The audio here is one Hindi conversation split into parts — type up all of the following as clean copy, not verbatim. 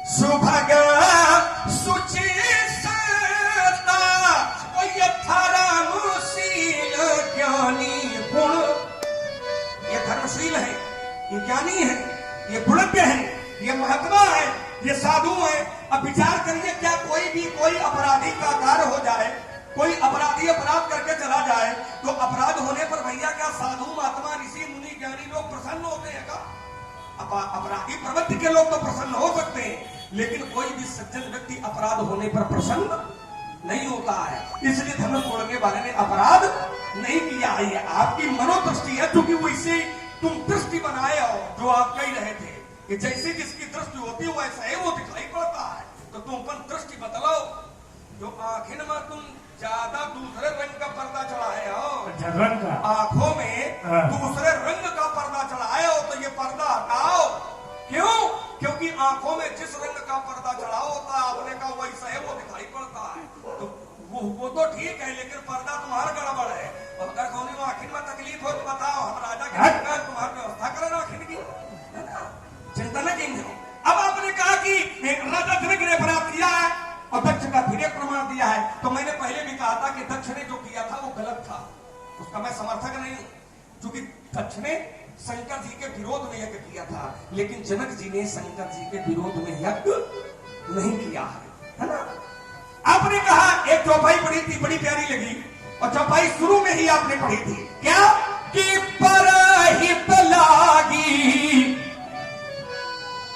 सुभग सुचि सता यथारामशील ज्ञानी गुण। ये धर्मशील है, ये ज्ञानी है, ये गुणज्ञ है, ये महात्मा है, ये साधु है। अब विचार करिए, क्या कोई अपराधी का कार्य हो जाए, कोई अपराधी अपराध करके चला जाए तो अपराध होने पर भैया क्या साधु महात्मा ऋषि मुनि ज्ञानी लोग प्रसन्न होते हैं का? अपराधी प्रवृत्ति के लोग तो प्रसन्न हो सकते हैं, लेकिन कोई भी सज्जन व्यक्ति अपराध होने पर प्रसन्न नहीं होता है। इसलिए धर्म तोड़ने वाले ने अपराध नहीं किया है। आपकी मनोदृष्टि है, क्योंकि वो इसे तुम दृष्टि बनाए हो जो आप कह रहे थे कि जैसे जिसकी दृष्टि होती है वैसा ही वो दिखाई पड़ता है। तो तुम अपन दृष्टि बदलो। जो आखिर में तुम ज्यादा दूसरे रंग का पर्दा चढ़ाए हो, आंखों में दूसरे रंग का पर्दा चढ़ाए हो, तो ये पर्दा हटाओ। क्यों? क्योंकि आंखों में जिस रंग का पर्दा चढ़ा होता है आपने कहा वैसा है वो दिखाई पड़ता है। तो वो तो ठीक है, लेकिन पर्दा तुम्हारा गड़बड़ है। और अगर कौन आखिर में तकलीफ हो तो बताओ, हम राजा के तुम्हारी व्यवस्था करें आखिर की, चिंता न कीजिए। अब आपने कहा कि राजा जनक ने अपराध किया है और दक्ष का फिर प्रमाण दिया है, तो मैंने पहले भी कहा था कि दक्ष ने जो किया था वो गलत था, उसका मैं समर्थक नहीं हूं। क्योंकि दक्ष ने शंकर जी के विरोध में यज्ञ किया था, लेकिन जनक जी ने शंकर जी के विरोध में यज्ञ नहीं किया है ना। आपने कहा एक चौपाई पढ़ी थी, बड़ी प्यारी लगी, और चौपाई शुरू में ही आपने पढ़ी थी क्या कि परहित लागी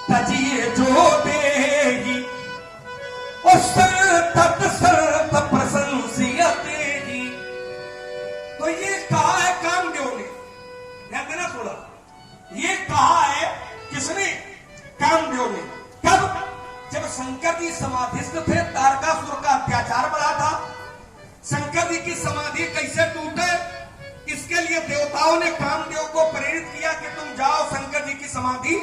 तजिए जो देगी उस तत् सर्त प्रशंसियतेगी। तो ये कहा है कामदेव ने, ध्यान देना थोड़ा। ये कहा है किसने? कामदेव ने। कब? जब शंकर जी समाधिस्थ थे, तारकासुर का अत्याचार बढ़ा था। शंकर जी की समाधि कैसे टूटे, इसके लिए देवताओं ने कामदेव को प्रेरित किया कि तुम जाओ शंकर जी की समाधि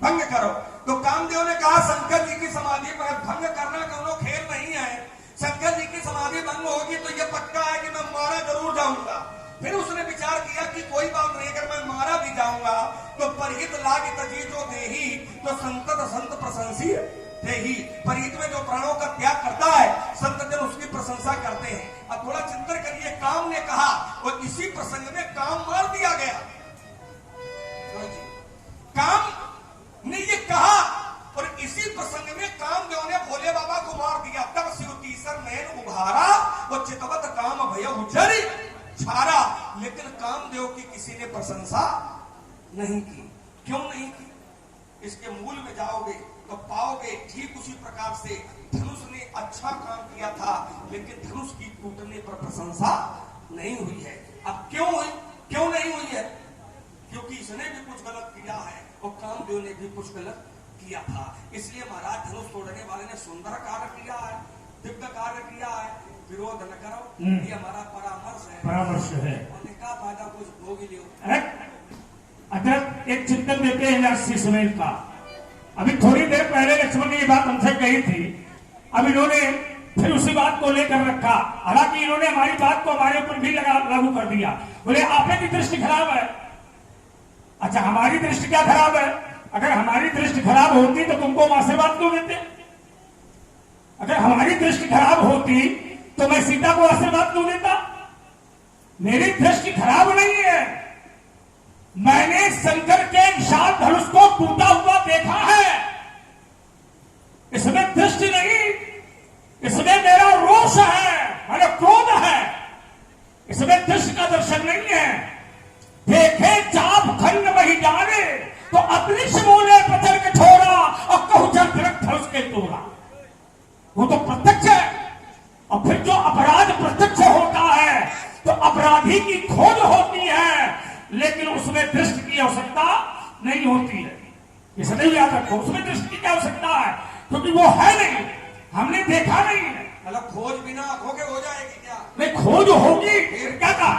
भंग करो। तो कामदेव ने कहा शंकर जी की समाधि भंग करना कोनो खेल नहीं है। शंकर जी की समाधि भंग होगी तो यह पक्का है कि मैं मारा जरूर जाऊंगा। फिर उसने विचार किया कि कोई बात नहीं, अगर मैं मारा भी जाऊंगा तो परहित लाग तजी जो देही तो संतत संत प्रशंसी देही। परहित में जो प्राणों का त्याग करता है संत जन उसकी प्रशंसा करते हैं। अब थोड़ा चिंतन करिए, काम ने कहा और इसी प्रसंग में काम मार दिया गया। काम ने ये कहा और इसी प्रसंग में कामदेव ने भोले बाबा को मार दिया। तब शिव तीसर नयन उभारा वो चितवत काम भय उजरी छारा। लेकिन कामदेव की किसी ने प्रशंसा नहीं की। क्यों नहीं की? इसके मूल में जाओगे तो पाओगे ठीक उसी प्रकार से धनुष ने अच्छा काम किया था, लेकिन धनुष की टूटने पर प्रशंसा नहीं हुई है। अब क्यों हुई? क्यों नहीं हुई है? क्योंकि इसने भी कुछ गलत किया है और कामदेव ने भी कुछ गलत किया था। इसलिए महाराज धनुष तोड़ने वाले ने सुंदर कार्य किया है, दिव्य कार्य किया है, विरोध न करो, ये हमारा परामर्श है। क्या फायदा, कुछ भोग ही लियो। अगर एक चिंतन देते हैं श्री सुमेर का। अभी थोड़ी देर पहले लक्ष्मण ने ये बात हमसे कही थी, अब इन्होंने फिर उसी बात को लेकर रखा। हालांकि इन्होंने हमारी बात को हमारे ऊपर भी लागू कर दिया। बोले आपने की दृष्टि खराब है। अच्छा, हमारी दृष्टि क्या खराब है? अगर हमारी दृष्टि खराब होती तो तुमको हम आशीर्वाद क्यों देते? अगर हमारी दृष्टि खराब होती तो मैं सीता को आशीर्वाद क्यों देता? मेरी दृष्टि खराब नहीं है, मैंने शंकर के विशाल धनुष को टूटा हुआ देखा है। इसमें दृष्टि नहीं, इसमें मेरा रोष है, मेरा क्रोध है। इसमें दृष्टि का दर्शन नहीं है। देखे चाप खंड वही जाने तो अपनी बोले पत्थर के छोड़ा और कहू जल धनुष के तोड़ा। वो तो प्रत्यक्ष है। और फिर जो अपराध प्रत्यक्ष होता है तो अपराधी की खोज होती है, लेकिन उसमें दृष्टि की आवश्यकता नहीं होती है। ये सदैव याद रखो, उसमें दृष्टि की क्या आवश्यकता है? क्योंकि वो है नहीं, हमने देखा नहीं है। मतलब खोज बिना आंखों के हो जाएगी क्या? नहीं, खोज होगी, क्या कहा?